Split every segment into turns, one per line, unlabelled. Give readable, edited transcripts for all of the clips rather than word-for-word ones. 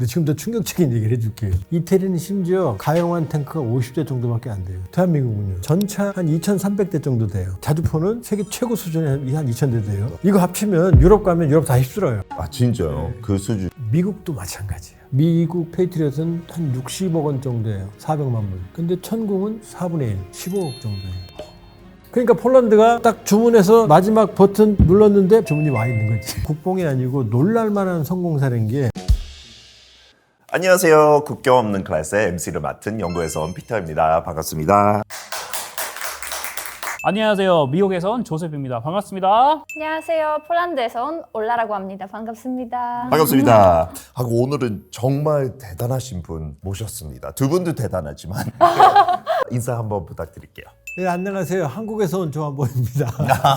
근데 지금 더 충격적인 얘기를 해줄게요. 이태리는 심지어 가용한 탱크가 50대 정도밖에 안 돼요. 대한민국은요. 전차 한 2,300대 정도 돼요. 자주포는 세계 최고 수준의 한 2,000대 돼요. 이거 합치면 유럽 가면 유럽 다 휩쓸어요.
아 진짜요? 그 수준.
미국도 마찬가지예요. 미국 페이트리엇은 한 60억 원 정도예요. 400만 불. 근데 천궁은 4분의 1, 15억 정도예요. 그러니까 폴란드가 딱 주문해서 마지막 버튼 눌렀는데 주문이 와 있는 거지. 국뽕이 아니고 놀랄만한 성공 사례인 게
안녕하세요. 국경 없는 클래스의 MC를 맡은 연구에서 온 피터입니다. 반갑습니다.
안녕하세요. 미국에서 온 조셉입니다. 반갑습니다.
안녕하세요. 폴란드에서 온 올라라고 합니다. 반갑습니다.
반갑습니다. 하고 오늘은 정말 대단하신 분 모셨습니다. 두 분도 대단하지만 인사 한번 부탁드릴게요.
네, 안녕하세요. 한국에서 온 조한보입니다.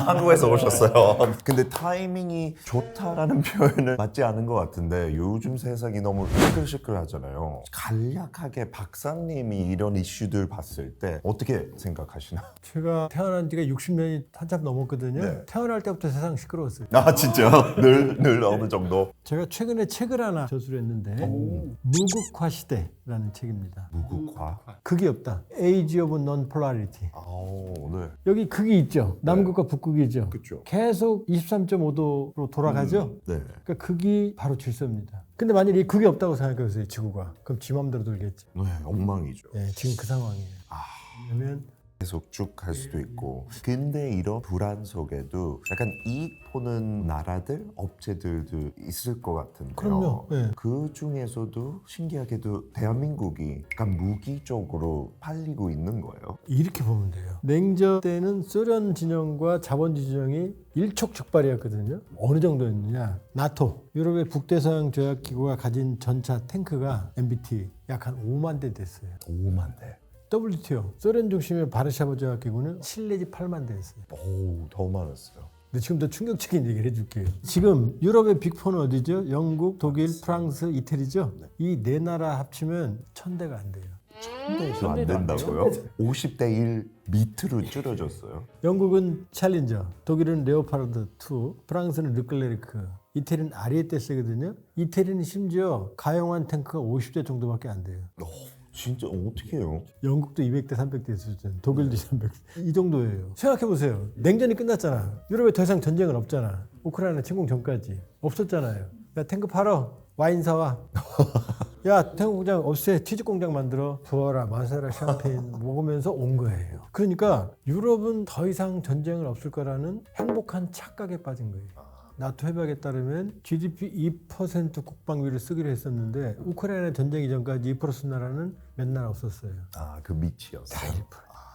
한국에서 오셨어요. 근데 타이밍이 좋다라는 표현은 맞지 않은 것 같은데 요즘 세상이 너무 시끌시끌하잖아요. 간략하게 박사님이 이런 이슈들 봤을 때 어떻게 생각하시나?
제가 태어난 지가 60년이 한참 넘었거든요.
네.
태어날 때부터 세상 시끄러웠어요.
아 진짜? 늘 어느 정도?
제가 최근에 책을 하나 저술했는데 무극화 시대라는 책입니다.
무극화?
극이 없다. Age of Non-Polarity.
네.
여기 극이 있죠. 남극과 북극이죠.
그쵸.
계속 23.5도로 돌아가죠.
네.
그러니까 극이 바로 질서입니다. 근데 만약에 이 극이 없다고 생각해보세요. 지구가. 그럼 지 맘대로 돌겠지.
네, 엉망이죠.
예, 지금 그 상황이에요. 왜냐면
계속 쭉 갈 수도 있고. 근데 이런 불안 속에도 약간 이익 보는 나라들, 업체들도 있을 것 같은데요.
그럼요. 예.
그 중에서도 신기하게도 대한민국이 약간 무기 쪽으로 팔리고 있는 거예요.
이렇게 보면 돼요. 냉전 때는 소련 진영과 자본주의 진영이 일촉즉발이었거든요. 어느 정도였느냐? 나토, 유럽의 북대서양 조약기구가 가진 전차 탱크가 MBT 약 한 5만 대 됐어요.
5만 대.
WTO, 소련 중심의 바르샤바 조약기구는 7 내지 8만 대였어요.
오, 더 많았어요.
근데 지금 더 충격적인 얘기를 해줄게요. 지금 유럽의 빅4는 어디죠? 영국, 독일, 프랑스, 이태리죠? 이 네 나라 합치면 1,000대가 안 돼요.
1,000대도 안 된다고요? 50대 1 밑으로 줄어졌어요.
영국은 챌린저, 독일은 레오파르드 2, 프랑스는 르클레르크, 이태리는 아리에테스거든요. 이태리는 심지어 가용한 탱크가 50대 정도밖에 안 돼요.
진짜 어떻게 해요?
영국도 200대, 300대 수준, 독일도 300대. 이 정도예요. 생각해보세요. 냉전이 끝났잖아. 유럽에 더 이상 전쟁은 없잖아. 우크라이나 침공 전까지. 없었잖아요. 야, 탱크 팔어. 와인 사와. 야, 탱크 공장 없애. 치즈 공장 만들어. 부어라, 마셔라, 샴페인 먹으면서 온 거예요. 그러니까 유럽은 더 이상 전쟁은 없을 거라는 행복한 착각에 빠진 거예요. 나토 협약에 따르면 GDP 2% 국방비를 쓰기로 했었는데 우크라이나 전쟁 이전까지 2% 쓴 나라는 몇 나라 없었어요.
아, 그 밑이었어요.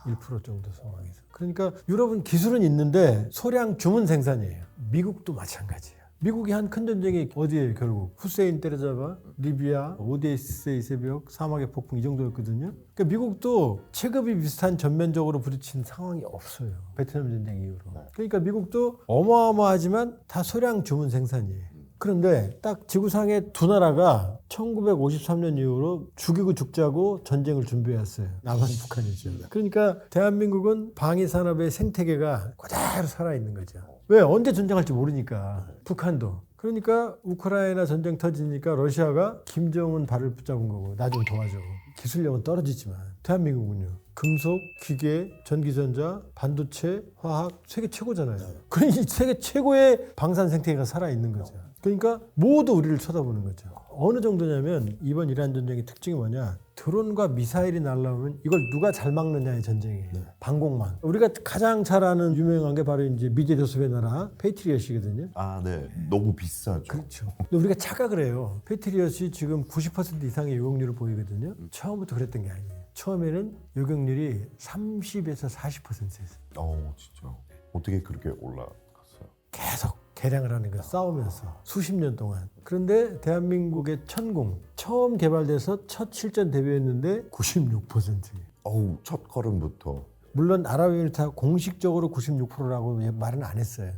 1% 정도 상황에서. 그러니까 유럽은 기술은 있는데 소량 주문 생산이에요. 미국도 마찬가지예요. 미국이 한 큰 전쟁이 어디에 결국 후세인 때려잡아 리비아, 오데세이 새벽, 사막의 폭풍 이 정도였거든요. 그러니까 미국도 체급이 비슷한 전면적으로 부딪힌 상황이 없어요. 베트남 전쟁 이후로. 그러니까 미국도 어마어마하지만 다 소량 주문 생산이에요. 그런데 딱 지구상의 두 나라가 1953년 이후로 죽이고 죽자고 전쟁을 준비했어요. 남한 북한이죠. 그러니까 대한민국은 방위산업의 생태계가 그대로 살아있는 거죠. 왜? 언제 전쟁할지 모르니까. 북한도. 그러니까 우크라이나 전쟁 터지니까 러시아가 김정은 발을 붙잡은 거고 나 좀 도와줘. 기술력은 떨어지지만 대한민국은요. 금속, 기계, 전기전자, 반도체, 화학 세계 최고잖아요. 그러니 세계 최고의 방산 생태계가 살아있는 거죠. 그러니까 모두 우리를 쳐다보는 거죠. 어느 정도냐면 이번 이란 전쟁의 특징이 뭐냐. 드론과 미사일이 날라오면 이걸 누가 잘 막느냐의 전쟁이에요. 방공망. 우리가 가장 잘 아는 유명한 게 바로 이제 미제 조셉의 나라 페이트리엇이거든요.
아, 네. 너무 비싸죠.
그렇죠. 근데 우리가 착각을 해요. 페이트리엇이 지금 90% 이상의 요격률을 보이거든요. 처음부터 그랬던 게 아니에요. 처음에는 요격률이 30에서 40%였어요.
진짜. 어떻게 그렇게 올라갔어요?
계속 개량을 하는 거예요. 싸우면서 수십 년 동안. 그런데 대한민국의 천궁 처음 개발돼서 첫 실전 데뷔했는데 96%예요.
첫 걸음부터.
물론 아랍에미리트가 공식적으로 96%라고 말은 안 했어요.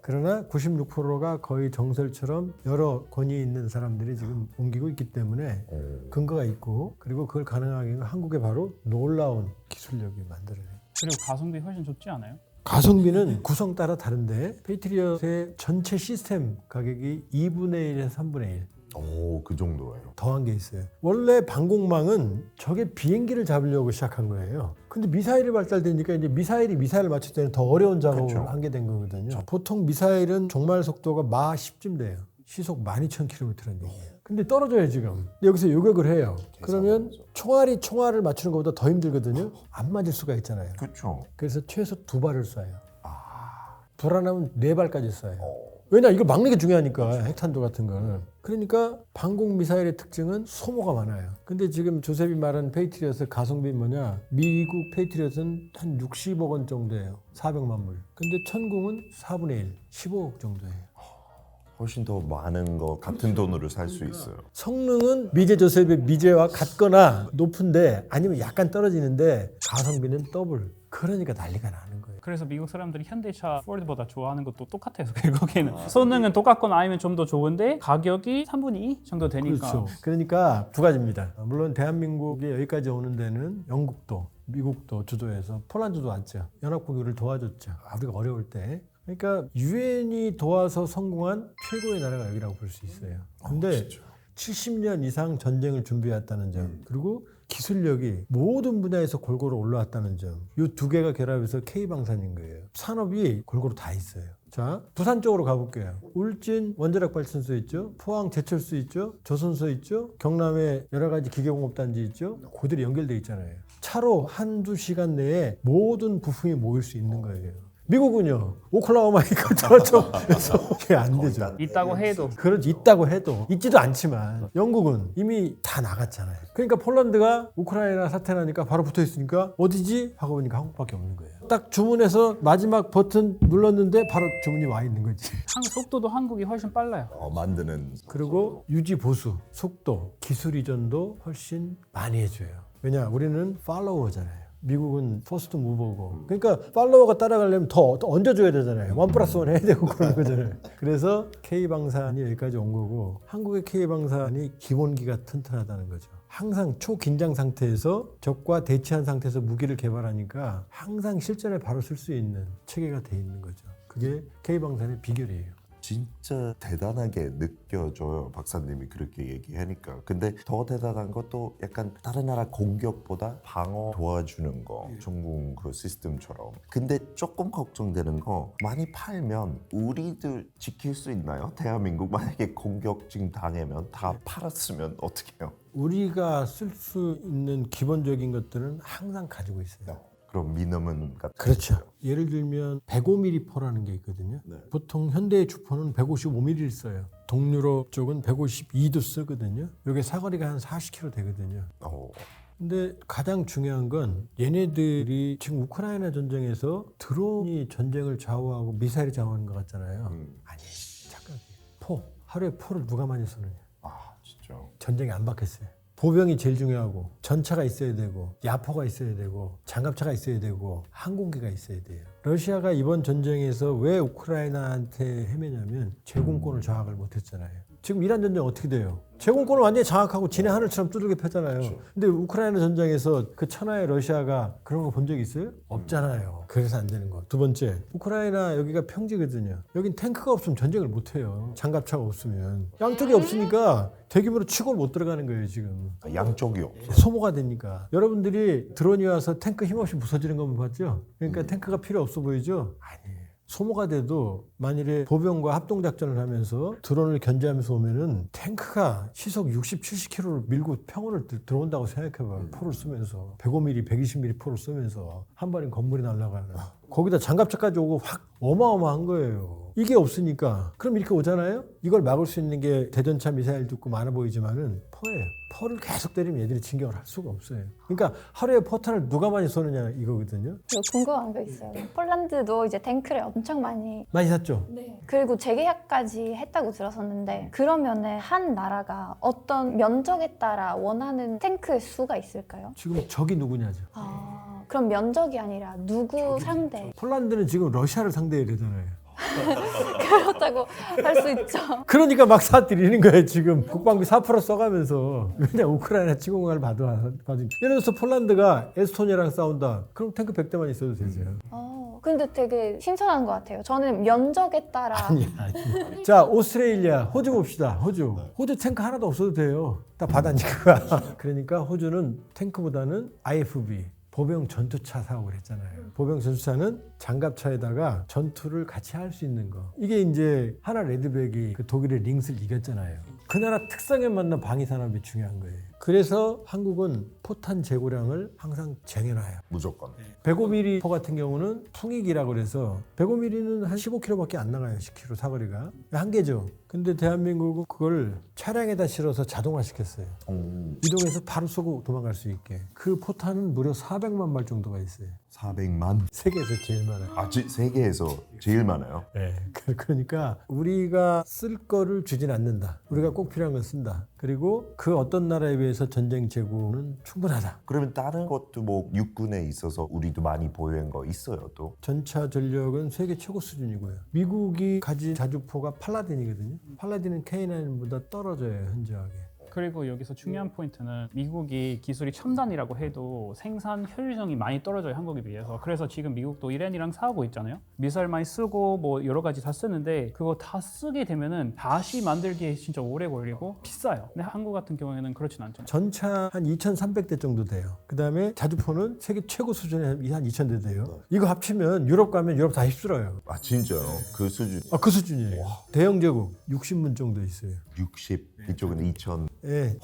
그러나 96%가 거의 정설처럼 여러 권위 있는 사람들이 지금 옮기고 있기 때문에 근거가 있고 그리고 그걸 가능하게 한 한국의 바로 놀라운 기술력이 만들어내요.
그리고 가성비 훨씬 좋지 않아요?
가성비는 구성 따라 다른데 페이트리엇의 전체 시스템 가격이 2분의 1에서 3분의 1.
오, 그 정도예요.
더한 게 있어요. 원래 방공망은 저게 비행기를 잡으려고 시작한 거예요. 근데 미사일이 발달되니까 이제 미사일을 맞출 때는 더 어려운 작업을
그렇죠.
하게 된 거거든요. 보통 미사일은 종말 속도가 마 10쯤 돼요. 시속 12,000km라는 얘기예요. 근데 떨어져요 지금. 근데 여기서 요격을 해요. 그러면 총알을 맞추는 것보다 더 힘들거든요. 안 맞을 수가 있잖아요.
그렇죠.
그래서 최소 2발을 쏴요. 불안하면 4발까지 쏴요. 왜냐 이걸 막는 게 중요하니까 핵탄두 같은 거는. 그러니까 방공 미사일의 특징은 소모가 많아요. 근데 지금 조셉이 말한 페이트리엇의 가성비 뭐냐? 미국 페이트리엇은 한 60억 원 정도예요. 400만 불. 근데 천궁은 4분의 1, 15억 정도예요.
훨씬 더 많은 거 같은 돈으로 살 수 있어요.
성능은 미제 조셉의 미제와 같거나 높은데 아니면 약간 떨어지는데 가성비는 더블. 그러니까 난리가 나는 거예요.
그래서 미국 사람들이 현대차 포드보다 좋아하는 것도 똑같아요. 결국에는 성능은 똑같거나 아니면 좀 더 좋은데 가격이 3분의 2 정도 되니까.
그렇죠. 그러니까 두 가지입니다. 물론 대한민국이 여기까지 오는 데는 영국도, 미국도 주도해서 폴란드도 왔죠. 연합국을 도와줬죠. 우리가 어려울 때. 그러니까 유엔이 도와서 성공한 최고의 나라가 여기라고 볼 수 있어요. 근데 70년 이상 전쟁을 준비해왔다는 점, 그리고 기술력이 모든 분야에서 골고루 올라왔다는 점, 이 두 개가 결합해서 K방산인 거예요. 산업이 골고루 다 있어요. 자, 부산 쪽으로 가볼게요. 울진 원자력 발전소 있죠, 포항 제철소 있죠, 조선소 있죠, 경남에 여러 가지 기계공업단지 있죠. 그들이 연결돼 있잖아요. 차로 한두 시간 내에 모든 부품이 모일 수 있는 거예요. 미국은요, 오클라호마 있고 저쪽에서 안 되죠.
있다고 해도
그렇지, 있다고 해도 있지도 않지만 영국은 이미 다 나갔잖아요. 그러니까 폴란드가 우크라이나 사태 나니까 바로 붙어 있으니까 어디지? 하고 보니까 한국밖에 없는 거예요. 딱 주문해서 마지막 버튼 눌렀는데 바로 주문이 와 있는 거지.
속도도 한국이 훨씬 빨라요.
만드는
그리고 유지 보수, 속도, 기술 이전도 훨씬 많이 해줘요. 왜냐, 우리는 팔로워잖아요. 미국은 퍼스트 무버고. 그러니까 팔로워가 따라가려면 더 얹어줘야 되잖아요. 1+1 해야 되고 그런 거잖아요. 그래서 K방산이 여기까지 온 거고, 한국의 K방산이 기본기가 튼튼하다는 거죠. 항상 초긴장 상태에서 적과 대치한 상태에서 무기를 개발하니까 항상 실전에 바로 쓸 수 있는 체계가 돼 있는 거죠. 그게 K방산의 비결이에요.
진짜 대단하게 느껴져요. 박사님이 그렇게 얘기하니까. 근데 더 대단한 것도 약간 다른 나라 공격보다 방어 도와주는 거, 중국 그 시스템처럼. 근데 조금 걱정되는 거, 많이 팔면 우리들 지킬 수 있나요? 대한민국 만약에 공격 지금 당하면 다 팔았으면 어떻게 해요?
우리가 쓸 수 있는 기본적인 것들은 항상 가지고 있어요.
그럼 미니멈 같은.
그렇죠. 예를 들면 105mm 포라는 게 있거든요.
네.
보통 현대의 주포는 155mm를 써요. 동유럽 쪽은 152도 쓰거든요. 이게 사거리가 한 40km 되거든요. 근데 가장 중요한 건 얘네들이 지금 우크라이나 전쟁에서 드론이 전쟁을 좌우하고 미사일이 좌우하는 것 같잖아요. 아니, 착각이에요. 하루에 포를 누가 많이 쏘느냐.
진짜.
전쟁에 안 박혔어요. 보병이 제일 중요하고, 전차가 있어야 되고, 야포가 있어야 되고, 장갑차가 있어야 되고, 항공기가 있어야 돼요. 러시아가 이번 전쟁에서 왜 우크라이나한테 헤매냐면 제공권을 장악을 못했잖아요. 지금 이란 전쟁 어떻게 돼요? 제공권을 완전히 장악하고 지네 하늘처럼 두들겨 폈잖아요. 근데 우크라이나 전쟁에서 그 천하의 러시아가 그런 거 본 적 있어요? 없잖아요. 그래서 안 되는 거. 두 번째, 우크라이나 여기가 평지거든요. 여긴 탱크가 없으면 전쟁을 못 해요. 장갑차가 없으면. 양쪽이 없으니까 대규모로 치고를 못 들어가는 거예요, 지금.
양쪽이 없어.
소모가 되니까. 여러분들이 드론이 와서 탱크 힘없이 부서지는 거 봤죠? 그러니까 탱크가 필요 없어 보이죠? 아니에요. 소모가 돼도 만일에 보병과 합동작전을 하면서 드론을 견제하면서 오면은 탱크가 시속 60, 70km를 밀고 평원을 들어온다고 생각해봐요. 포를 쏘면서 105mm, 120mm 포를 쏘면서 한 발인 건물이 날아가는. 거기다 장갑차까지 오고 확 어마어마한 거예요. 이게 없으니까 그럼 이렇게 오잖아요. 이걸 막을 수 있는 게 대전차 미사일 듣고 많아 보이지만은 포예요. 포를 계속 때리면 얘들이 진격을 할 수가 없어요. 그러니까 하루에 포탄을 누가 많이 쏘느냐 이거거든요.
그리고 궁금한 거 있어요. 폴란드도 이제 탱크를 엄청 많이
샀죠.
네. 그리고 재계약까지 했다고 들었었는데 그러면은 한 나라가 어떤 면적에 따라 원하는 탱크의 수가 있을까요?
지금 적이 누구냐죠.
그럼 면적이 아니라 누구 상대?
폴란드는 지금 러시아를 상대해야 되잖아요.
그렇다고 할 수 있죠.
그러니까 막 사들이는 거예요. 지금 국방비 4% 써가면서. 왜냐 우크라이나 침공을 받으니까. 예를 들어서 폴란드가 에스토니아랑 싸운다. 그럼 탱크 100대만 있어도 되죠.
근데 되게 신선한 것 같아요. 저는 면적에 따라
아니. 자, 오스트레일리아, 호주 봅시다. 호주 탱크 하나도 없어도 돼요. 다 바다니까. 그러니까 호주는 탱크보다는 IFB 보병 전투차 사고 그랬잖아요. 보병 전투차는 장갑차에다가 전투를 같이 할 수 있는 거. 이게 이제 하나 레드백이 그 독일의 링스를 이겼잖아요. 그 나라 특성에 맞는 방위 산업이 중요한 거예요. 그래서 한국은 포탄 재고량을 항상 쟁여놔요.
무조건.
105mm 포 같은 경우는 풍익이라고 그래서 105mm는 한 15km밖에 안 나가요. 10km 사거리가. 한계죠. 근데 대한민국은 그걸 차량에다 실어서 자동화시켰어요. 이동해서 바로 쏘고 도망갈 수 있게. 그 포탄은 무려 400만 발 정도가 있어요.
400만.
세계에서 제일 많아요.
아, 세계에서 제일 많아요.
네. 그러니까 우리가 쓸 거를 주진 않는다. 우리가 꼭 필요한 건 쓴다. 그리고 그 어떤 나라에 비해서 전쟁 재고는 충분하다.
그러면 다른 것도 뭐 육군에 있어서 우리도 많이 보유한 거 있어요, 또?
전차 전력은 세계 최고 수준이고요. 미국이 가진 자주포가 팔라딘이거든요. 팔라딘은 K9보다 떨어져요, 현저하게.
그리고 여기서 중요한 포인트는 미국이 기술이 첨단이라고 해도 생산 효율성이 많이 떨어져요, 한국에 비해서. 그래서 지금 미국도 이란이랑 싸우고 있잖아요. 미사일 많이 쓰고 뭐 여러 가지 다 쓰는데 그거 다 쓰게 되면은 다시 만들기에 진짜 오래 걸리고 비싸요. 근데 한국 같은 경우에는 그렇진 않잖아요.
전차 한 2,300대 정도 돼요. 그 다음에 자주포는 세계 최고 수준의 한 2,000대 돼요. 이거 합치면 유럽 가면 유럽 다 휩쓸어요.
아, 진짜요? 그 수준.
그 수준이에요. 대영 제국 60문 정도 있어요.
60, 이쪽은 2000.
예.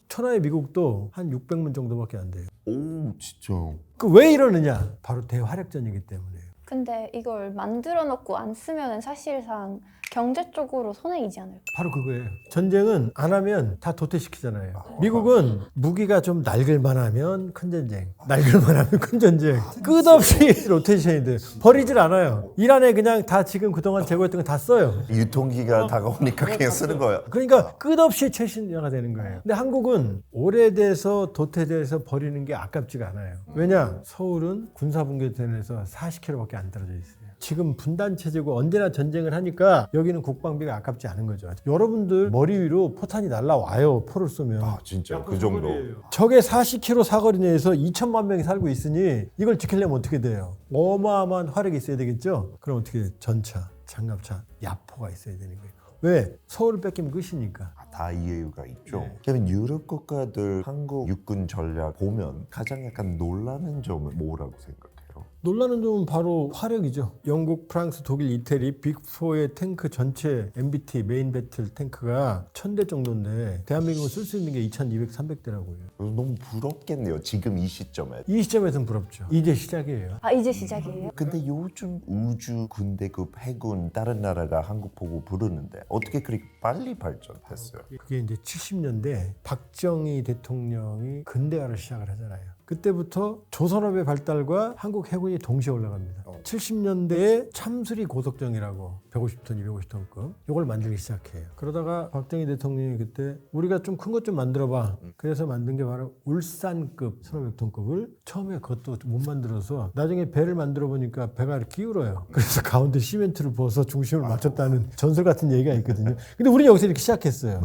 천하의 미국도 한 600문 정도밖에 안 돼요.
오, 진짜.
그 왜 이러느냐? 바로 대화력전이기 때문에요.
근데 이걸 만들어 놓고 안 쓰면은 사실상 경제적으로 손해이지 않을까?
바로 그거예요. 전쟁은 안 하면 다 도태시키잖아요. 미국은 무기가 좀 낡을만 하면 큰 전쟁, 낡을만 하면 큰 전쟁. 끝없이 로테이션이 돼요. 버리질 않아요. 이란에 그냥 다 지금 그동안 제거했던 거 다 써요.
유통기가 다가오니까 그냥 쓰는 거예요.
그러니까 끝없이 최신화가 되는 거예요. 근데 한국은 오래돼서 도태돼서 버리는 게 아깝지가 않아요. 왜냐? 서울은 군사분계선에서 40km밖에 안 떨어져 있어요. 지금 분단 체제고 언제나 전쟁을 하니까 여기는 국방비가 아깝지 않은 거죠. 여러분들 머리 위로 포탄이 날라와요. 포를 쏘면.
아, 진짜 그 정도.
적의 40km 사거리 내에서 2천만 명이 살고 있으니 이걸 지키려면 어떻게 돼요? 어마어마한 화력이 있어야 되겠죠? 그럼 어떻게 돼요? 전차, 장갑차, 야포가 있어야 되는 거예요. 왜? 서울을 뺏기면 끝이니까.
다 이유가 있죠. 그러면 유럽 국가들 한국 육군 전략 보면 가장 약간 놀라는 점은 뭐라고 생각해요?
놀라는 점은 바로 화력이죠. 영국, 프랑스, 독일, 이태리 빅4의 탱크 전체 MBT 메인 배틀 탱크가 1,000대 정도인데 대한민국은 쓸 수 있는 게 2,200, 300대라고요.
너무 부럽겠네요. 지금 이 시점에.
이 시점에서는 부럽죠. 이제 시작이에요.
아, 이제 시작이에요?
근데 요즘 우주 군대급 해군 다른 나라가 한국 보고 부르는데 어떻게 그렇게 빨리 발전했어요?
그게 이제 70년대 박정희 대통령이 근대화를 시작을 하잖아요. 그때부터 조선업의 발달과 한국 해군이 동시에 올라갑니다. 70년대에 참수리 고속정이라고 150톤, 250톤급 이걸 만들기 시작해요. 그러다가 박정희 대통령이 그때 우리가 좀 큰 것 좀 만들어봐. 그래서 만든 게 바로 울산급 1,500톤급을 처음에 그것도 못 만들어서 나중에 배를 만들어 보니까 배가 이렇게 기울어요. 그래서 가운데 시멘트를 부어서 중심을 맞췄다는 전설 같은 얘기가 있거든요. 근데 우리는 여기서 이렇게 시작했어요.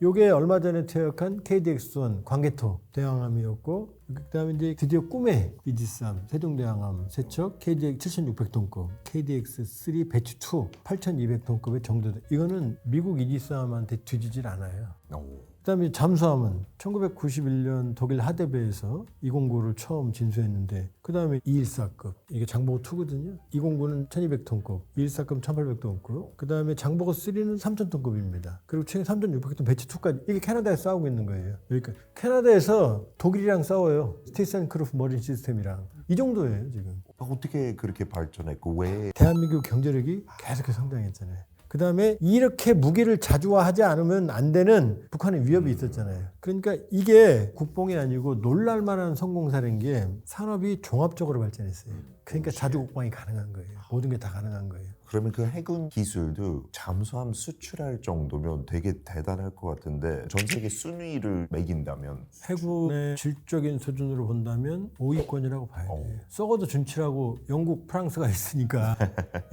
요게 얼마 전에 퇴역한 KDX-1 광개토 대왕함이었고 그다음에 이제 드디어 꿈의 이지스함 세종대왕함 세척 KDX 7,600톤급 KDX-3 배추 2 8,200톤급의 정도돼. 이거는 미국 이지스함한테 뒤지질 않아요. 그다음에 잠수함은 1991년 독일 하데베에서 209를 처음 진수했는데 그다음에 214급 이게 장보고 2거든요. 209는 1200톤급, 214급 1800톤급. 그다음에 장보고 3는 3000톤급입니다. 그리고 최근 3600톤 배치 2까지 이게 캐나다에서 싸우고 있는 거예요. 그러니까 캐나다에서 독일이랑 싸워요. 스테이센크루프 머린 시스템이랑. 이 정도예요, 지금.
어떻게 그렇게 발전했고 왜?
대한민국 경제력이 계속해서 성장했잖아요. 그 다음에 이렇게 무기를 자주화하지 않으면 안 되는 북한의 위협이 있었잖아요. 그러니까 이게 국뽕이 아니고 놀랄만한 성공사라는 게 산업이 종합적으로 발전했어요. 그러니까 자주 국방이 가능한 거예요. 모든 게 다 가능한 거예요.
그러면 그 해군 기술도 잠수함 수출할 정도면 되게 대단할 것 같은데 전 세계 순위를 매긴다면
해군의 질적인 수준으로 본다면 5위권이라고 봐야 돼요. 썩어도 준치라고 영국, 프랑스가 있으니까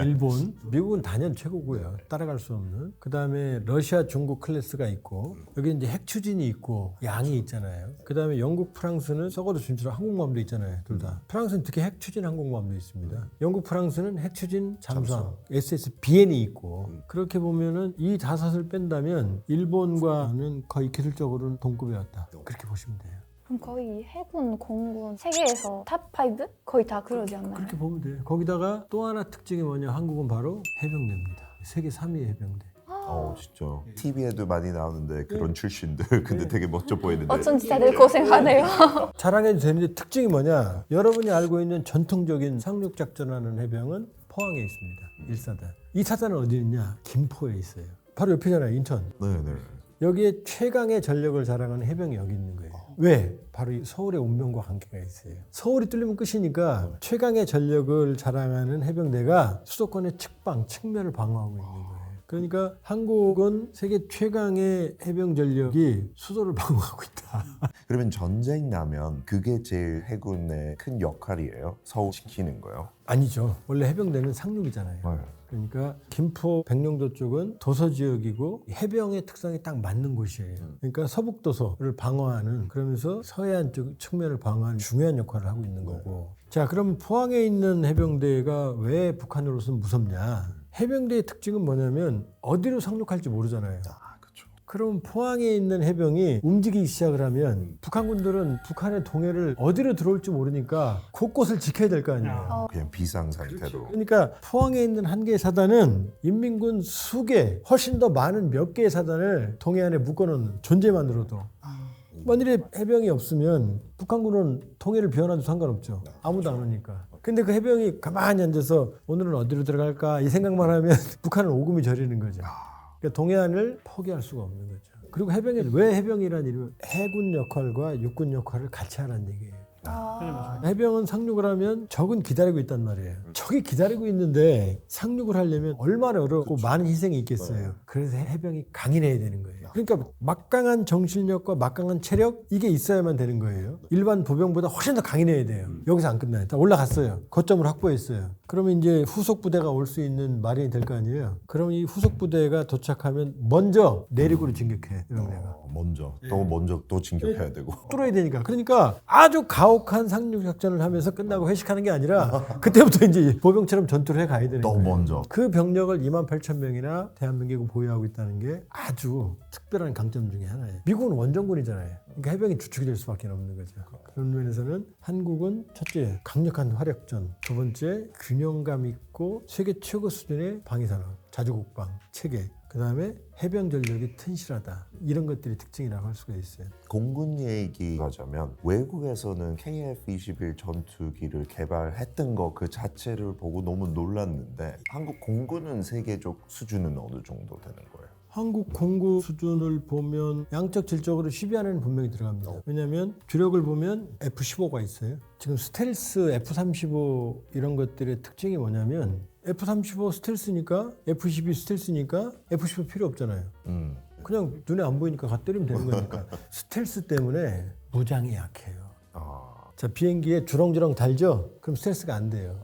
일본, 미국은 단연 최고고요. 따라갈 수 없는. 그 다음에 러시아, 중국 클래스가 있고 여기 이제 핵 추진이 있고 양이 있잖아요. 그 다음에 영국, 프랑스는 썩어도 준치라고 항공모함도 있잖아요. 둘 다. 프랑스는 특히 핵 추진 항공모함도 있습니다. 영국, 프랑스는 핵 추진 잠수함, SSBN이 있고 그렇게 보면은 이 다섯을 뺀다면 일본과는 거의 기술적으로는 동급에 왔다. 그렇게 보시면 돼요.
그럼 거의 해군, 공군 세계에서 탑5? 거의 다 그러지 않나요?
그렇게 보면 돼요. 거기다가 또 하나 특징이 뭐냐? 한국은 바로 해병대입니다. 세계 3위 해병대.
진짜 TV에도 많이 나오는데 그런 출신들 근데 되게 멋져 보이는데
어쩐지 다들 고생하네요.
자랑해도 되는데 특징이 뭐냐? 여러분이 알고 있는 전통적인 상륙작전하는 해병은 포항에 있습니다. 1사단. 2사단은 어디 있냐? 김포에 있어요. 바로 옆이잖아요. 인천.
네네.
여기에 최강의 전력을 자랑하는 해병이 여기 있는 거예요. 왜? 바로 이 서울의 운명과 관계가 있어요. 서울이 뚫리면 끝이니까 최강의 전력을 자랑하는 해병대가 수도권의 측면을 방어하고 있는 거예요. 그러니까 한국은 세계 최강의 해병 전력이 수도를 방어하고 있다.
그러면 전쟁 나면 그게 제일 해군의 큰 역할이에요? 서울 지키는 거요?
아니죠. 원래 해병대는 상륙이잖아요. 그러니까 김포 백령도 쪽은 도서 지역이고 해병의 특성이 딱 맞는 곳이에요. 그러니까 서북 도서를 방어하는 그러면서 서해안 쪽 측면을 방어하는 중요한 역할을 하고 있는 거고. 자, 그럼 포항에 있는 해병대가 왜 북한으로서는 무섭냐? 해병대의 특징은 뭐냐면 어디로 상륙할지 모르잖아요.
그렇죠.
그럼 포항에 있는 해병이 움직이기 시작을 하면 북한군들은 북한의 동해를 어디로 들어올지 모르니까 곳곳을 지켜야 될 거 아니에요.
그냥 비상 상태로.
그러니까 포항에 있는 한 개의 사단은 인민군 수개, 훨씬 더 많은 몇 개의 사단을 동해안에 묶어놓은 존재만으로도 만일에 해병이 없으면 북한군은 통일을 비워놔도 상관없죠. 아무도 안 오니까. 근데 그 해병이 가만히 앉아서 오늘은 어디로 들어갈까 이 생각만 하면 북한은 오금이 저리는 거죠. 그러니까 동해안을 포기할 수가 없는 거죠. 그리고 해병이 왜 해병이라는 이름이 해군 역할과 육군 역할을 같이 하라는 얘기예요. 해병은 상륙을 하면 적은 기다리고 있단 말이에요. 적이 기다리고 있는데 상륙을 하려면 얼마나 어렵고 많은 희생이 있겠어요. 그래서 해병이 강인해야 되는 거예요. 그러니까 막강한 정신력과 막강한 체력 이게 있어야만 되는 거예요. 일반 보병보다 훨씬 더 강인해야 돼요. 여기서 안 끝나요. 다 올라갔어요. 거점을 확보했어요. 그러면 이제 후속 부대가 올 수 있는 마련이 될 거 아니에요. 그럼 이 후속 부대가 도착하면 먼저 내륙으로 진격해.
먼저 또 진격해야 되고.
뚫어야 되니까. 그러니까 아주 가혹한 상륙 작전을 하면서 끝나고 회식하는 게 아니라 그때부터 이제 보병처럼 전투를 해 가야 되는
또
거예요.
먼저.
그 병력을 28,000명이나 대한민국이 보유하고 있다는 게 아주 특별한 강점 중에 하나예요. 미국은 원정군이잖아요. 그러니까 해병이 주축이 될 수밖에 없는 거죠. 그런 면에서는 한국은 첫째 강력한 화력전, 두 번째 균형감 있고 세계 최고 수준의 방위산업, 자주국방 체계, 그 다음에 해병 전력이 튼실하다. 이런 것들이 특징이라고 할 수가 있어요.
공군 얘기하자면 외국에서는 KF-21 전투기를 개발했던 거 그 자체를 보고 너무 놀랐는데 한국 공군은 세계적 수준은 어느 정도 되는 거예요?
한국 공구 수준을 보면 양적 질적으로 10위 안에는 분명히 들어갑니다. 왜냐하면 주력을 보면 F-15가 있어요. 지금 스텔스 F-35 이런 것들의 특징이 뭐냐면 F-35 스텔스니까 F-22 스텔스니까 F-15 필요 없잖아요. 그냥 눈에 안 보이니까 가 때리면 되는 거니까. 스텔스 때문에 무장이 약해요. 자, 비행기에 주렁주렁 달죠? 그럼 스텔스가 안 돼요.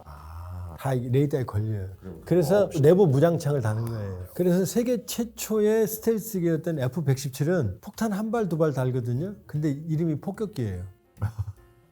다 레이더에 걸려요. 그래서 내부 무장창을 다는 거예요. 그래서 세계 최초의 스텔스기였던 F-117은 폭탄 한 발, 두 발 달거든요. 근데 이름이 폭격기예요.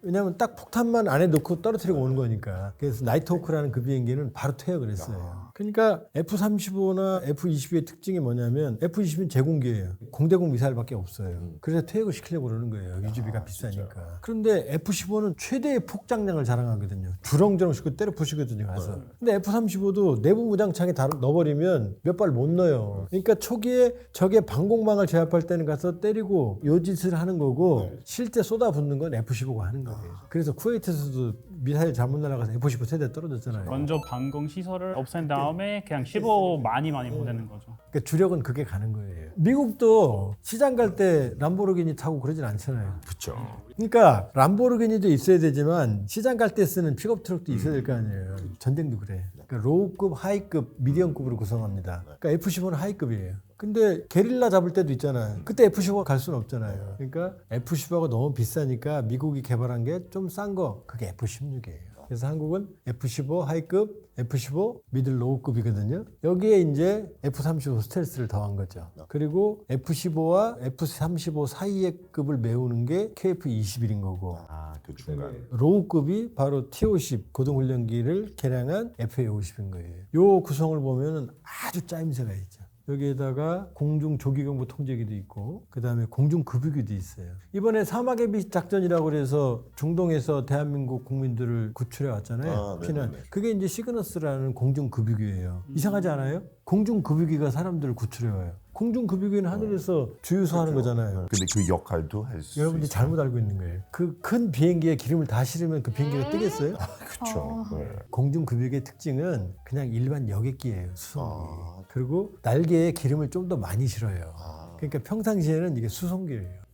왜냐하면 딱 폭탄만 안에 넣고 떨어뜨리고 오는 거니까. 그래서 나이트호크라는 그 비행기는 바로 퇴역을 했어요. 그러니까 F-35나 F-22의 특징이 뭐냐면 F-22는 제공기예요. 공대공 미사일밖에 없어요. 그래서 퇴역을 시키려고 그러는 거예요. 유지비가 비싸니까. 그런데 F-15는 최대의 폭장량을 자랑하거든요. 주렁주렁 때려 부시거든요. 가서. 근데 F-35도 내부 무장창에 다 넣어버리면 몇 발 못 넣어요. 그러니까 초기에 적의 방공망을 제압할 때는 가서 때리고 요짓을 하는 거고 실제 쏟아붓는 건 F-15가 하는 거예요. 그래서 쿠웨이트에서도 미사일 잘못 날아가서 F-15 세대 떨어졌잖아요.
먼저 방공 시설을 없앤 다음에 다음에 그냥 15 많이 보내는 거죠.
그러니까 주력은 그게 가는 거예요. 미국도 시장 갈 때 람보르기니 타고 그러진 않잖아요.
그렇죠.
그러니까 람보르기니도 있어야 되지만 시장 갈 때 쓰는 픽업 트럭도 있어야 될 거 아니에요. 전쟁도 그래. 그러니까 로우급, 하이급, 미디엄급으로 구성합니다. 그러니까 F-15는 하이급이에요. 근데 게릴라 잡을 때도 있잖아요. 그때 F-15가 갈 수는 없잖아요. 그러니까 F-15가 너무 비싸니까 미국이 개발한 게 좀 싼 거, 그게 F-16이에요. 그래서 한국은 F-15 하이급, F-15 미들 로우급이거든요. 여기에 이제 F-35 스텔스를 더한 거죠. 그리고 F-15와 F-35 사이의 급을 메우는 게 KF-21인 거고,
그 중간.
로우급이 바로 T-50 고등훈련기를 개량한 FA-50인 거예요. 요 구성을 보면은 아주 짜임새가 있죠. 여기에다가 공중 조기경보 통제기도 있고 그 다음에 공중 급유기도 있어요. 이번에 사막의 빛 작전이라고 그래서 중동에서 대한민국 국민들을 구출해 왔잖아요. 피난. 그게 이제 시그너스라는 공중 급유기예요. 이상하지 않아요? 공중 급유기가 사람들을 구출해 와요. 공중 급유기는 하늘에서 주유소하는 거잖아요.
근데 그 역할도 할 수
여러분들이
있어요.
잘못 알고 있는 거예요. 그 큰 비행기에 기름을 다 실으면 그 비행기가 뜨겠어요?
그렇죠. 네.
공중 급유기의 특징은 그냥 일반 여객기예요. 수송기. 그리고 날개에 기름을 좀 더 많이 실어요. 그러니까 평상시에는 이게 수송기예요.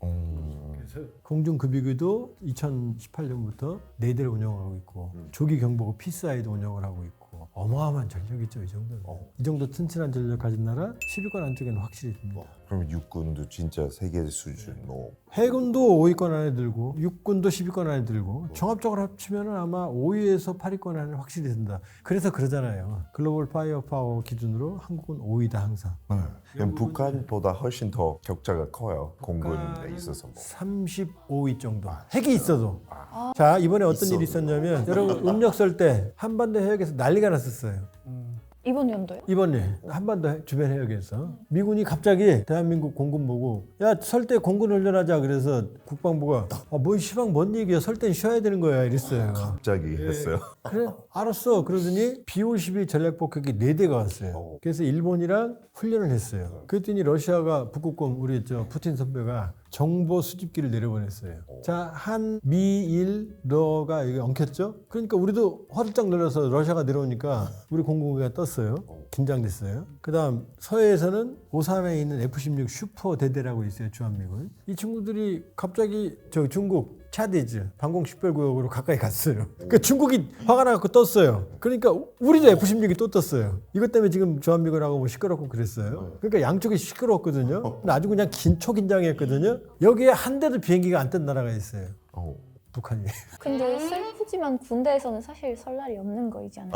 공중 급유기도 2018년부터 4대를 운영하고 있고 조기 경보고 피스아이도 운영을 하고 있고 어마어마한 전력이죠. 이 정도는. 이 정도 튼튼한 전력 가진 나라 10위권 안쪽에는 확실히 듭니다.
그럼 육군도 진짜 세계 수준 뭐
해군도 5위권 안에 들고 육군도 10위권 안에 들고 종합적으로 합치면 아마 5위에서 8위권 안에 확실히 든다. 그래서 그러잖아요. 글로벌 파이어 파워 기준으로 한국은 5위다 항상.
그럼 북한보다 훨씬 더 격차가 커요. 공군에 있어서 뭐.
35위 정도. 핵이 있어도. 자, 이번에 어떤 일이 있었냐면 여러분 음력 설 때 한반도 해역에서 난리가 났었어요.
이번 연도요?
이번에 한반도 주변 해역에서 미군이 갑자기 대한민국 공군 보고 야, 설 때 공군 훈련하자. 그래서 국방부가 뭔 시방 뭔 얘기야. 설 땐 쉬어야 되는 거야. 이랬어요.
갑자기 했어요.
그래 알았어. 그러더니 B-52 전략폭격기 4대가 왔어요. 그래서 일본이랑 훈련을 했어요. 그랬더니 러시아가 북극곰 우리 저 푸틴 선배가 정보 수집기를 내려보냈어요. 자, 한, 미, 일, 러가 여기 엉켰죠? 그러니까 우리도 화들짝 놀라서 러시아가 내려오니까 우리 공군기가 떴어요. 긴장됐어요. 그 다음 서해에서는 오산에 있는 F-16 슈퍼 대대라고 있어요. 주한미군. 이 친구들이 갑자기 저 중국 차디즈 방공식별구역으로 가까이 갔어요. 그러니까 중국이 화가 나갖고 떴어요. 그러니까 우리도 F-16이 또 떴어요. 이것 때문에 지금 주한미군하고 뭐 시끄럽고 그랬어요. 그러니까 양쪽이 시끄러웠거든요. 근데 아주 그냥 초긴장했거든요. 여기에 한 대도 비행기가 안 뜬 나라가 있어요. 북한이.
근데 슬프지만 군대에서는 사실 설날이 없는 거이지 않아요?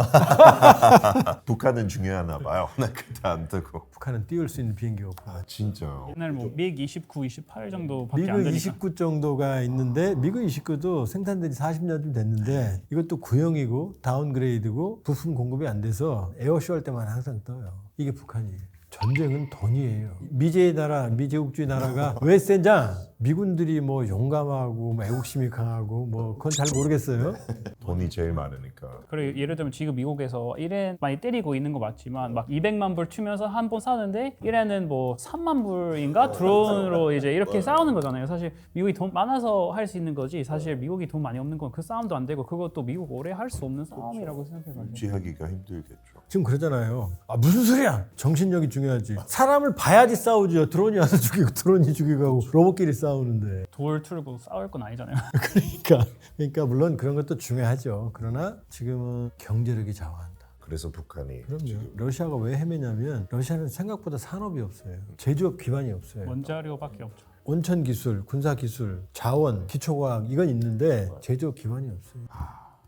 북한은 중요하나 봐요. 나 그때 안 뜨고.
북한은 띄울 수 있는 비행기가 없고.
진짜요.
옛날 뭐 미국 29, 28 정도밖에 안
미그
되니까.
29 정도가 있는데 미그 29도 생산된 지 40년쯤 됐는데 이것도 구형이고 다운그레이드고 부품 공급이 안 돼서 에어쇼 할 때만 항상 떠요. 이게 북한이에요. 전쟁은 돈이에요. 미제의 나라, 미제국주의 나라가 왜 센자? 미군들이 뭐 용감하고 뭐 애국심이 강하고 뭐 그건 잘 모르겠어요.
돈이 제일 많으니까.
그리고 예를 들면 지금 미국에서 이렌 많이 때리고 있는 거 맞지만 막 200만 불 투면서 한 번 싸는데 이렌은 뭐 3만 불인가 드론으로 이제 이렇게 싸우는 거잖아요. 사실 미국이 돈 많아서 할 수 있는 거지 사실 미국이 돈 많이 없는 건 그 싸움도 안 되고 그것도 미국 오래 할 수 없는 싸움이라고 생각해가지고.
유지하기가 힘들겠죠.
지금 그러잖아요. 무슨 소리야? 정신력이 중요하지. 사람을 봐야지 싸우죠. 드론이 와서 죽이고 드론이 죽이고 하고 로봇끼리 싸우는데.
돌 틀고 싸울 건 아니잖아요.
그러니까 물론 그런 것도 중요하죠. 그러나 지금은 경제력이 좌우한다.
그래서 북한이
그럼요.
지금
러시아가 왜 헤매냐면 러시아는 생각보다 산업이 없어요. 제조업 기반이 없어요.
원자료밖에 없죠.
온천 기술, 군사 기술, 자원, 기초과학 이건 있는데 제조업 기반이 없어요.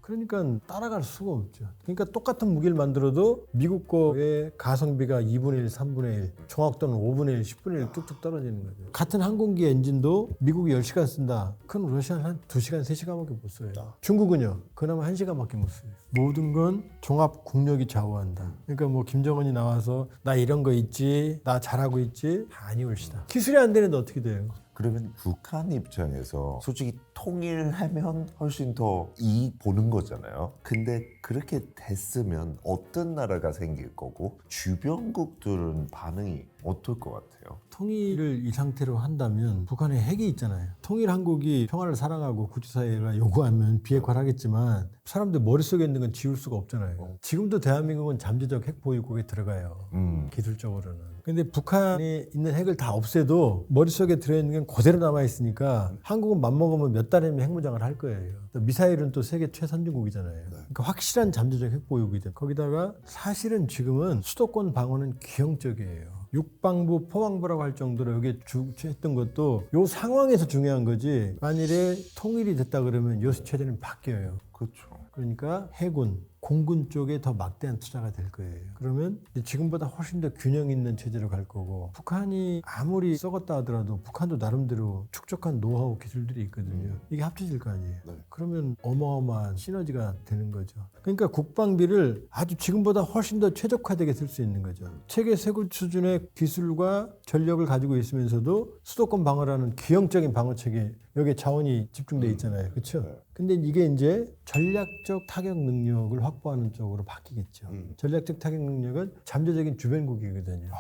그러니까 따라갈 수가 없죠. 그러니까 똑같은 무기를 만들어도 미국 거의 가성비가 2분의 1, 3분의 1, 정확도는 5분의 1, 10분의 1 뚝뚝 떨어지는 거죠. 같은 항공기 엔진도 미국이 10시간 쓴다. 그럼 러시아는 한 2시간, 3시간밖에 못 써요. 중국은요. 그나마 1시간밖에 못 써요. 모든 건 종합 국력이 좌우한다. 그러니까 뭐 김정은이 나와서 나 이런 거 있지, 나 잘하고 있지, 다 아니올시다. 기술이 안 되는데 어떻게 돼요?
그러면 북한 입장에서 솔직히 통일하면 훨씬 더 이익 보는 거잖아요. 근데 그렇게 됐으면 어떤 나라가 생길 거고 주변국들은 반응이 어떨 것 같아요?
통일을 이 상태로 한다면 북한에 핵이 있잖아요. 통일 한국이 평화를 사랑하고 국제사회가 요구하면 비핵화를 하겠지만 사람들 머릿속에 있는 건 지울 수가 없잖아요. 지금도 대한민국은 잠재적 핵 보유국에 들어가요. 기술적으로는. 근데 북한에 있는 핵을 다 없애도 머릿속에 들어있는 건 그대로 남아있으니까 한국은 맘먹으면 몇 달이면 핵무장을 할 거예요. 미사일은 또 세계 최선진국이잖아요. 그러니까 확실한 잠재적 핵 보유국이죠. 거기다가 사실은 지금은 수도권 방어는 기형적이에요. 육방부, 포방부라고 할 정도로 여기에 주했던 것도 요 상황에서 중요한 거지. 만일에 통일이 됐다 그러면 요 체제는 바뀌어요.
그렇죠.
그러니까 해군, 공군 쪽에 더 막대한 투자가 될 거예요. 그러면 지금보다 훨씬 더 균형 있는 체제로 갈 거고 북한이 아무리 썩었다 하더라도 북한도 나름대로 축적한 노하우 기술들이 있거든요. 이게 합쳐질 거 아니에요.
네.
그러면 어마어마한 시너지가 되는 거죠. 그러니까 국방비를 아주 지금보다 훨씬 더 최적화되게 쓸 수 있는 거죠. 세계 세계 수준의 기술과 전력을 가지고 있으면서도 수도권 방어라는 기형적인 방어책에 여기에 자원이 집중돼 있잖아요. 그렇죠? 근데 이게 이제 전략적 타격 능력을 확보하는 쪽으로 바뀌겠죠. 전략적 타격 능력은 잠재적인 주변국이거든요.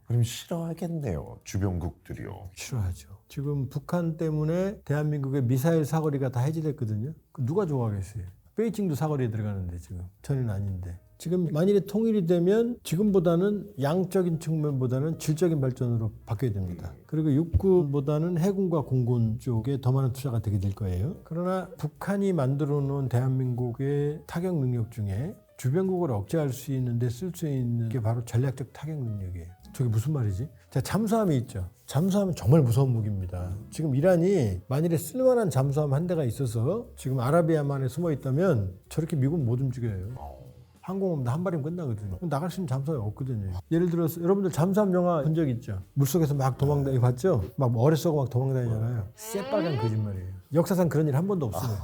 그럼 싫어하겠네요. 주변국들이요.
싫어하죠. 지금 북한 때문에 대한민국의 미사일 사거리가 다 해지됐거든요. 누가 좋아하겠어요? 베이징도 사거리에 들어가는데 지금 전혀 아닌데. 지금 만일에 통일이 되면 지금보다는 양적인 측면보다는 질적인 발전으로 바뀌어야 됩니다. 그리고 육군보다는 해군과 공군 쪽에 더 많은 투자가 되게 될 거예요. 그러나 북한이 만들어 놓은 대한민국의 타격 능력 중에 주변국을 억제할 수 있는데 쓸 수 있는 게 바로 전략적 타격 능력이에요. 저게 무슨 말이지? 자, 잠수함이 있죠. 잠수함은 정말 무서운 무기입니다. 지금 이란이 만일에 쓸만한 잠수함 한 대가 있어서 지금 아라비아만에 숨어 있다면 저렇게 미국은 못 움직여요. 항공모함도 한 발이면 끝나거든요. 나갈 수 있는 잠수함이 없거든요. 예를 들어서 여러분들 잠수함 영화 본 적 있죠? 물속에서 막 도망다니 봤죠? 막 어뢰 쏘고 막 도망다니잖아요. 새빨간 거짓말이에요. 역사상 그런 일 한 번도 없어요.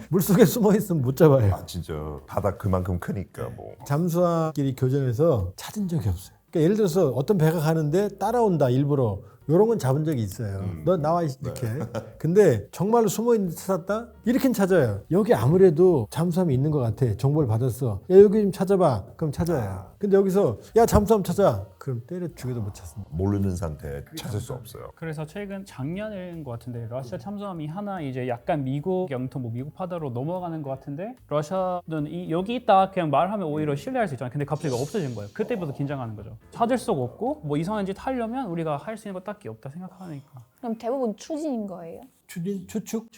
물속에 숨어 있으면 못 잡아요.
아 진짜 바다 그만큼 크니까 뭐.
잠수함끼리 교전해서 찾은 적이 없어요. 그러니까 예를 들어서 어떤 배가 가는데 따라온다 일부러. 이런 건 잡은 적이 있어요. 너 나와 이렇게. 근데 정말로 숨어있는 데 찾았다? 이렇게는 찾아요. 여기 아무래도 잠수함이 있는 것 같아. 정보를 받았어. 야 여기 좀 찾아봐. 그럼 찾아요. 근데 여기서 야 잠수함 찾아. 그럼 때려 죽여도 못 찾습니다.
모르는 상태에 찾을 수 없어요.
그래서 최근 작년인 것 같은데 러시아 참수함이 하나 이제 약간 미국 영토 뭐 미국 바다로 넘어가는 것 같은데 러시아는 여기 있다 그냥 말하면 오히려 신뢰할 수 있잖아요. 근데 갑자기 없어진 거예요. 그때부터 긴장하는 거죠. 찾을 수가 없고 뭐 이상한 짓 하려면 우리가 할 수 있는 거 딱히 없다 생각하니까.
그럼 대부분 추진인 거예요?
추측?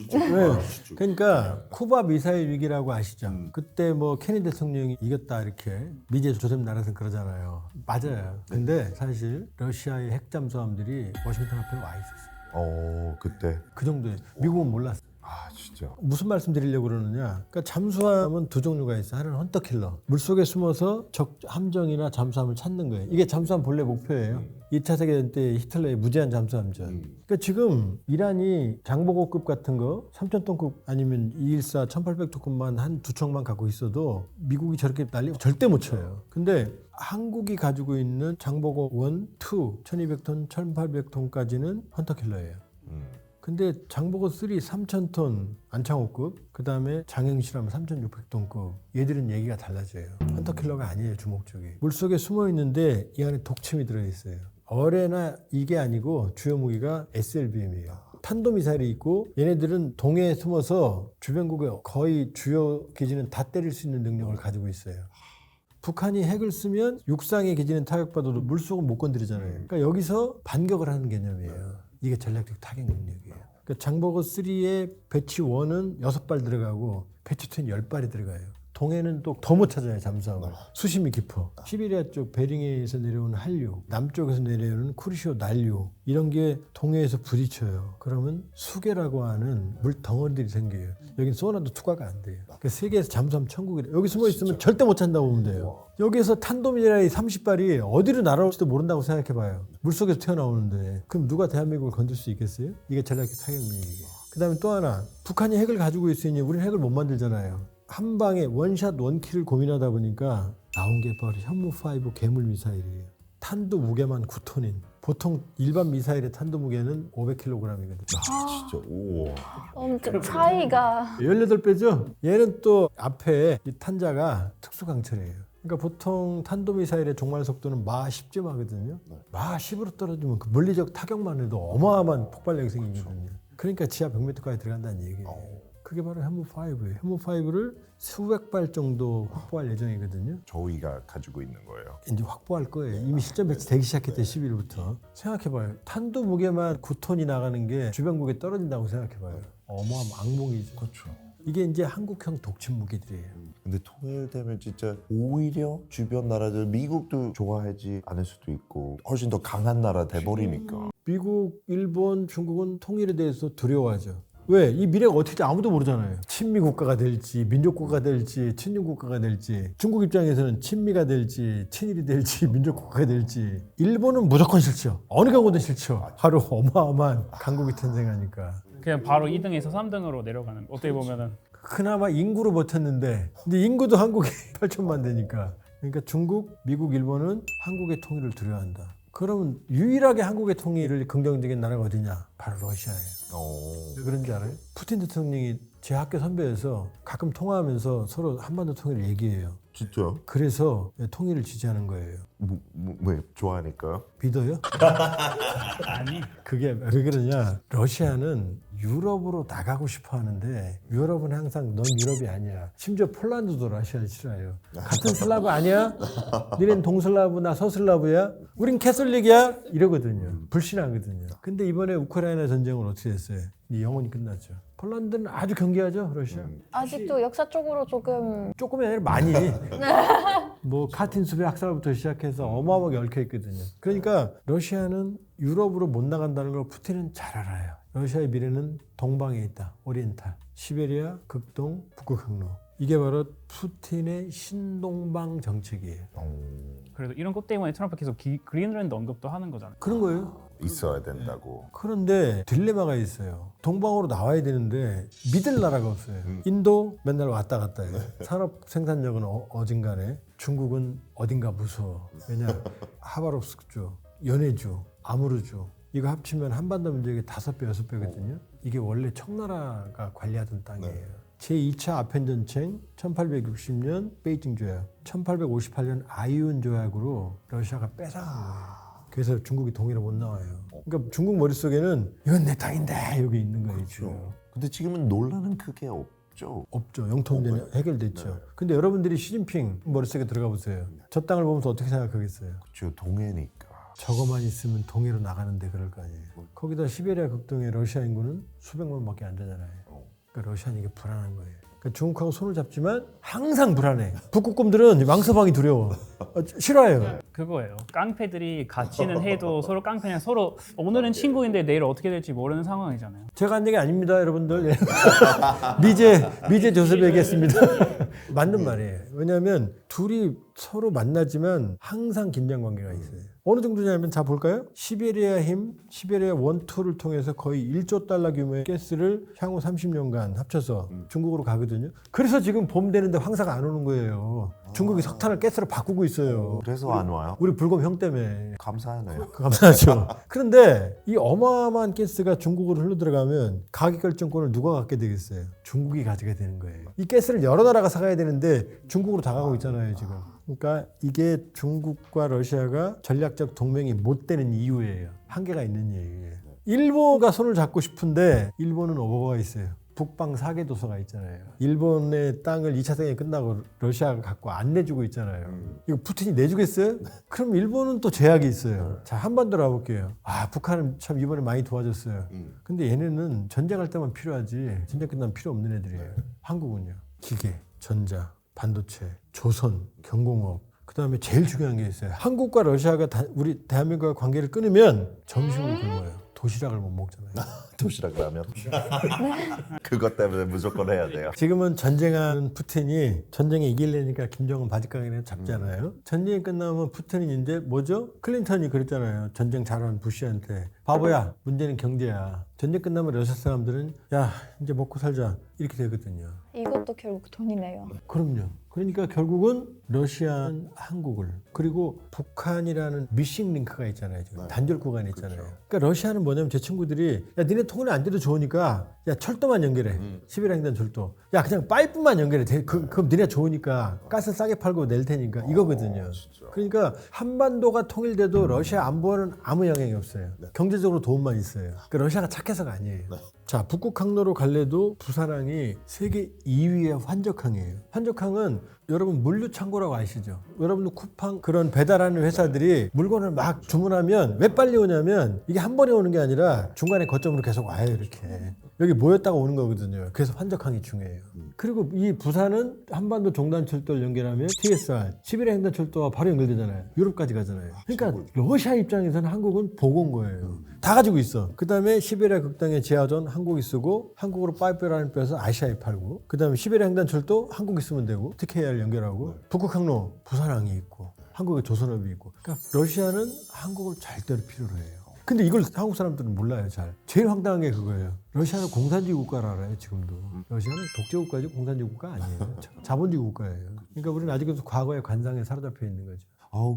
네. 그러니까 쿠바 미사일 위기라고 아시죠? 그때 뭐 케네디 대통령이 이겼다 이렇게 미제 조셉 나라에서 그러잖아요. 맞아요. 근데 사실 러시아의 핵잠수함들이 워싱턴 앞에 와 있었어요.
그때.
그 정도에 미국은 몰랐어요.
아 진짜.
무슨 말씀 드리려고 그러느냐? 그러니까 잠수함은 두 종류가 있어요. 하나는 헌터킬러. 물속에 숨어서 적 함정이나 잠수함을 찾는 거예요. 이게 잠수함 본래 목표예요. 2차 세계대전 때 히틀러의 무제한 잠수함전. 그러니까 지금 이란이 장보고급 같은 거 3,000톤급 아니면 214, 1,800톤급만 한 두 척만 갖고 있어도 미국이 저렇게 난리 절대 못 쳐요. 근데 한국이 가지고 있는 장보고 1, 2, 1,200톤, 1,800톤까지는 헌터킬러예요. 근데 장보고 3 3,000톤 안창호급, 그 다음에 장행실하면 3,600톤급. 얘들은 얘기가 달라져요. 헌터킬러가 아니에요, 주목적이. 물속에 숨어 있는데 이 안에 독침이 들어있어요. 어뢰나 이게 아니고 주요 무기가 SLBM이에요. 탄도미사일이 있고 얘네들은 동해에 숨어서 주변국의 거의 주요 기지는 다 때릴 수 있는 능력을 가지고 있어요. 북한이 핵을 쓰면 육상의 기지는 타격받아도 물속은 못 건드리잖아요. 그러니까 여기서 반격을 하는 개념이에요. 이게 전략적 타격 능력이에요. 그러니까 장보고 3의 배치 1은 6발 들어가고 배치 2는 10발이 들어가요. 동해는 또 더 못 찾아요, 잠수함을. 수심이 깊어. 시베리아 쪽 베링해에서 내려오는 한류, 남쪽에서 내려오는 쿠르시오 난류, 이런 게 동해에서 부딪혀요. 그러면 수계라고 하는 물 덩어리들이 생겨요. 여긴 소나도 투과가 안 돼요. 그러니까 세계에서 잠수함 천국이래. 여기 숨어 있으면 절대 못 찾는다고 보면 돼요. 여기에서 탄도미사일이 30발이 어디로 날아올지도 모른다고 생각해봐요. 물속에서 튀어나오는데. 그럼 누가 대한민국을 건들 수 있겠어요? 이게 전략적 타격 능력이에요. 그 다음에 또 하나, 북한이 핵을 가지고 있으니 우리는 핵을 못 만들잖아요. 한 방에 원샷 원킬을 고민하다 보니까 나온 게 바로 현무5 괴물 미사일이에요. 탄도 무게만 9톤인. 보통 일반 미사일의 탄도 무게는 500kg이거든요.
진짜 우와.
엄청 차이가
18배죠? 얘는 또 앞에 이 탄자가 특수강철이에요. 그러니까 보통 탄도미사일의 종말 속도는 마 10쯤 하거든요. 마 10으로 떨어지면 그 물리적 타격만 해도 어마어마한 폭발력이 생기거든요. 그러니까 지하 100m까지 들어간다는 얘기예요. 그게 바로 현무5예요. 현무5를 수백 발 정도 확보할 예정이거든요.
저희가 가지고 있는 거예요.
이제 확보할 거예요. 이미 실전 배치 되기 시작했대 11일부터. 생각해봐요. 탄도 무게만 9톤이 나가는 게 주변국에 떨어진다고 생각해봐요. 어마어마한 악몽이죠.
그렇죠.
이게 이제 한국형 독침 무기들이에요.
근데 통일되면 진짜 오히려 주변 나라들 미국도 좋아하지 않을 수도 있고 훨씬 더 강한 나라 돼버리니까.
미국, 일본, 중국은 통일에 대해서 두려워하죠. 왜? 이 미래가 어떻게 될지 아무도 모르잖아요. 친미 국가가 될지, 민족 국가가 될지, 친일 국가가 될지. 중국 입장에서는 친미가 될지, 친일이 될지, 민족 국가가 될지. 일본은 무조건 싫죠. 어느 경우도 싫죠. 바로 어마어마한 강국이 탄생하니까.
그냥 바로 2등에서 3등으로 내려가는 어떻게 보면은
그나마 인구로 버텼는데, 근데 인구도 한국이 8천만 되니까. 그러니까 중국, 미국, 일본은 한국의 통일을 두려워한다. 그러면 유일하게 한국의 통일을 긍정적인 나라가 어디냐? 바로 러시아예요. 왜 그런지 알아요? 푸틴 대통령이 제 학교 선배여서 가끔 통화하면서 서로 한반도 통일을 얘기해요.
진짜요?
그래서 통일을 지지하는 거예요.
왜 좋아하니까요?
믿어요?
아니
그게 왜 그러냐? 러시아는 유럽으로 나가고 싶어 하는데 유럽은 항상 넌 유럽이 아니야. 심지어 폴란드도 러시아를 싫어해요. 같은 슬라브 아니야? 니넨 동슬라브 나 서슬라브야? 우린 캐톨릭이야? 이러거든요. 불신하거든요. 근데 이번에 우크라이나 전쟁은 어떻게 됐어요? 영원히 끝났죠. 폴란드는 아주 경계하죠, 러시아.
아직도 역사적으로 조금
조금이 아니라 많이. 뭐 카틴 숲의 학살부터 시작해서 어마어마하게 얽혀 있거든요. 그러니까 러시아는 유럽으로 못 나간다는 걸 푸틴은 잘 알아요. 러시아의 미래는 동방에 있다. 오리엔탈. 시베리아, 극동, 북극 항로. 이게 바로 푸틴의 신동방 정책이에요.
그래서 이런 것 때문에 트럼프 계속 그린랜드 언급도 하는 거잖아요.
그런 거예요.
있어야 된다고.
그런데 딜레마가 있어요. 동방으로 나와야 되는데 믿을 나라가 없어요. 인도 맨날 왔다 갔다 해요. 산업 생산력은 어딘가네. 중국은 어딘가 무서워. 왜냐? 하바롭스크주, 연해주, 아무르주 이거 합치면 한반도 면적의 5배, 6배거든요. 이게 원래 청나라가 관리하던 땅이에요. 제2차 아펜전쟁 1860년 베이징 조약, 1858년 아이온 조약으로 러시아가 뺏어갑니다. 그래서 중국이 동의를 못 나와요. 그러니까 중국 머릿속에는 이건 내 땅인데 여기 있는 거예요. 지금.
근데 지금은 논란은 크게 없죠.
없죠. 영토 문제는 해결됐죠. 근데 여러분들이 시진핑 머릿속에 들어가 보세요. 저 땅을 보면서 어떻게 생각하겠어요?
그렇죠. 동해니까.
저거만 있으면 동해로 나가는데 그럴 거 아니에요. 거기다 시베리아 극동의 러시아 인구는 수백만밖에 안 되잖아요. 그러니까 러시아는 이게 불안한 거예요. 그러니까 중국하고 손을 잡지만 항상 불안해. 북극곰들은 왕서방이 두려워. 싫어해요.
그거예요. 깡패들이 같이는 해도 서로 깡패냐 서로 오늘은 친구인데 내일 어떻게 될지 모르는 상황이잖아요.
제가 한 얘기 아닙니다, 여러분들. 예. 미제 조셉이 얘기했습니다. 맞는 말이에요. 왜냐하면 둘이 서로 만나지만 항상 긴장 관계가 있어요. 어느 정도냐면 자 볼까요? 시베리아 힘, 시베리아 1, 2를 통해서 거의 1조 달러 규모의 가스를 향후 30년간 합쳐서 중국으로 가거든요. 그래서 지금 봄 되는데 황사가 안 오는 거예요. 중국이 석탄을 가스로 바꾸고 있어요.
그래서 안 와요?
우리 불곰 형 때문에.
감사하네요.
감사하죠. 그런데 이 어마어마한 가스가 중국으로 흘러 들어가면 가격 결정권을 누가 갖게 되겠어요? 중국이 가지게 되는 거예요. 이 가스를 여러 나라가 사가야 되는데 중국으로 다 가고 있잖아요, 지금. 그러니까 이게 중국과 러시아가 전략적 동맹이 못 되는 이유예요. 한계가 있는 얘기예요. 일본과 손을 잡고 싶은데 일본은 오버가 있어요. 북방 사계도서가 있잖아요. 일본의 땅을 2차 대전이 끝나고 러시아가 갖고 안 내주고 있잖아요. 이거 푸틴이 내주겠어요? 그럼 일본은 또 제약이 있어요. 자, 한반도로 가볼게요. 아, 북한은 참 이번에 많이 도와줬어요. 근데 얘네는 전쟁할 때만 필요하지 전쟁 끝나면 필요 없는 애들이에요. 한국은요. 기계, 전자, 반도체, 조선, 경공업, 그 다음에 제일 중요한 게 있어요. 한국과 러시아가 우리 대한민국과 관계를 끊으면 점심을 굶어요. 도시락을 못 먹잖아요.
도시락 라면. 그것 때문에 무조건 해야 돼요.
지금은 전쟁하는 푸틴이 전쟁에 이기려니까 김정은 바지가랑이를 잡잖아요. 전쟁이 끝나면 푸틴이 이제 뭐죠? 클린턴이 그랬잖아요. 전쟁 잘하는 부시한테 바보야. 문제는 경제야. 전쟁 끝나면 러시아 사람들은 야 이제 먹고 살자 이렇게 되거든요.
이것도 결국 돈이네요.
그럼요. 그러니까 결국은 러시아는 한국을 그리고 북한이라는 미싱 링크가 있잖아요. 지금 단절 구간이 있잖아요. 그러니까 러시아는 뭐냐면 제 친구들이 야 니네 통일이 안 돼도 좋으니까 야 철도만 연결해. 시베리아 횡단 철도. 야 그냥 파이프만 연결해. 그럼 니네 좋으니까 가스 싸게 팔고 낼 테니까 이거거든요. 그러니까 한반도가 통일돼도 러시아 안보는 아무 영향이 없어요. 경제적으로 도움만 있어요. 그러니까 러시아가 착해서가 아니에요. 자, 북극 항로로 갈래도 부산항이 세계 2위의 환적항이에요. 환적항은 여러분 물류 창고라고 아시죠? 여러분도 쿠팡 그런 배달하는 회사들이 물건을 막 주문하면 왜 빨리 오냐면 이게 한 번에 오는 게 아니라 중간에 거점으로 계속 와요 이렇게. 여기 모였다가 오는 거거든요. 그래서 환적항이 중요해요. 그리고 이 부산은 한반도 종단철도를 연결하면 TSR, 시베리아 횡단철도와 바로 연결되잖아요. 유럽까지 가잖아요. 그러니까 러시아 입장에서는 한국은 보고 온 거예요. 다 가지고 있어. 그 다음에 시베리아 극당의 지하전 한국이 쓰고 한국으로 파이프라인 빼서 아시아에 팔고 그 다음에 시베리아 횡단철도 한국이 쓰면 되고 TKR 연결하고 북극항로 부산항이 있고 한국의 조선업이 있고 그러니까 러시아는 한국을 절대로 필요로 해요. 근데 이걸 한국 사람들은 몰라요 잘. 제일 황당한 게 그거예요. 러시아는 공산주의 국가라 알아요 지금도. 러시아는 독재 국가지 공산주의 국가 아니에요. 자본주의 국가예요. 그러니까 우리는 아직도 과거의 관상에 사로잡혀 있는 거죠.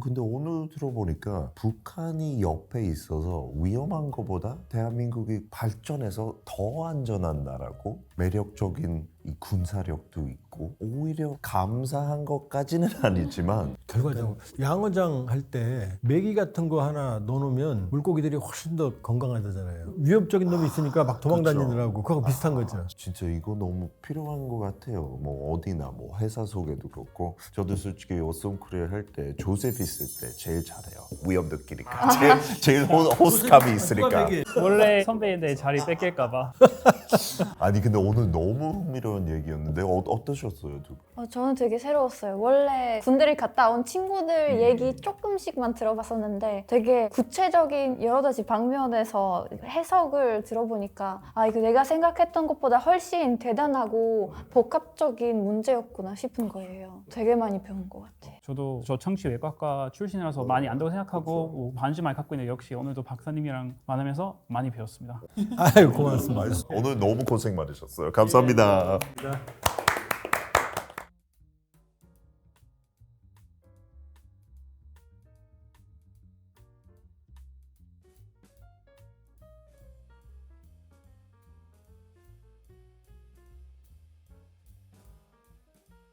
근데 오늘 들어보니까 북한이 옆에 있어서 위험한 것보다 대한민국이 발전해서 더 안전한 나라고 매력적인 이 군사력도 있고 오히려 감사한 것까지는 아니지만
결과적으로 양어장 할 때 메기 같은 거 하나 넣어놓으면 물고기들이 훨씬 더 건강하다잖아요. 위협적인 놈이 있으니까 막 도망다니느라고 그거 비슷한 거죠.
진짜 이거 너무 필요한 것 같아요. 뭐 어디나 뭐 회사 속에도 그렇고 저도 솔직히 어썸크리에 할 때 조셉 있을 때 제일 잘해요. 위험 느끼니까 제일 호스감이 있으니까.
원래 선배인데 자리 뺏길까봐.
아니 근데 오늘 너무 흥미로운 얘기였는데 어떠셨어요 두 분?
저는 되게 새로웠어요. 원래 군대를 갔다 온 친구들 얘기 조금씩만 들어봤었는데 되게 구체적인 여러 가지 방면에서 해석을 들어보니까 아 이거 내가 생각했던 것보다 훨씬 대단하고 복합적인 문제였구나 싶은 거예요. 되게 많이 배운 것 같아요.
저도 저 청취 외과과 출신이라서 많이 안다고 생각하고 뭐 관심 많이 갖고 있는데 역시 오늘도 박사님이랑 만나면서 많이 배웠습니다.
아유 고맙습니다.
오늘 너무 고생 많으셨어요. 감사합니다.
감사합니다.